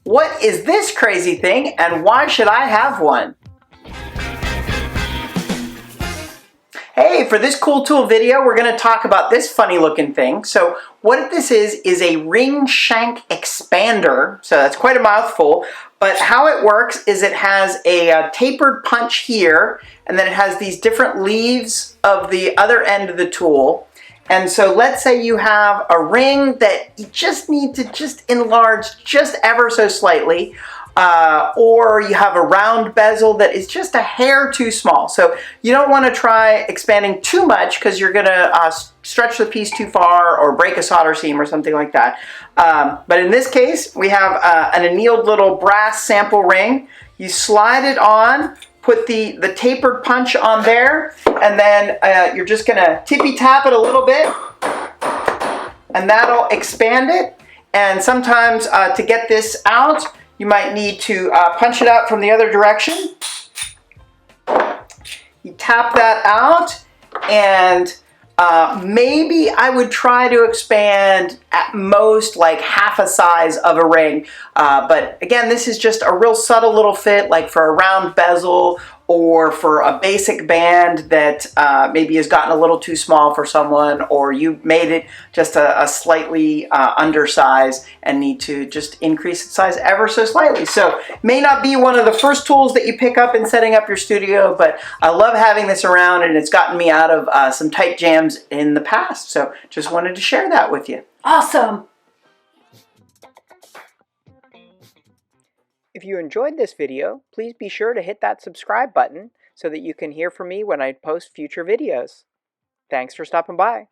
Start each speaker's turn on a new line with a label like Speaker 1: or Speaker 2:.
Speaker 1: What is this crazy thing and why should I have one? Hey, for this cool tool video, we're going to talk about this funny looking thing. So what this is a ring shank expander. So that's quite a mouthful, but how it works is it has a tapered punch here, and then it has these different leaves of the other end of the tool. And so let's say you have a ring that you just need to just enlarge just ever so slightly. Or you have a round bezel that is just a hair too small. So you don't want to try expanding too much because you're going to stretch the piece too far or break a solder seam or something like that. But in this case, we have an annealed little brass sample ring. You slide it on, put the tapered punch on there, and then you're just going to tippy tap it a little bit, and that'll expand it. And sometimes to get this out, you might need to punch it out from the other direction. You tap that out, and maybe I would try to expand at most like half a size of a ring. But again, this is just a real subtle little fit, like for a round bezel or for a basic band that maybe has gotten a little too small for someone, or you made it just a slightly undersize and need to just increase its size ever so slightly. So may not be one of the first tools that you pick up in setting up your studio, but I love having this around, and it's gotten me out of some tight jams in the past. So just wanted to share that with you.
Speaker 2: Awesome!
Speaker 1: If you enjoyed this video, please be sure to hit that subscribe button so that you can hear from me when I post future videos. Thanks for stopping by.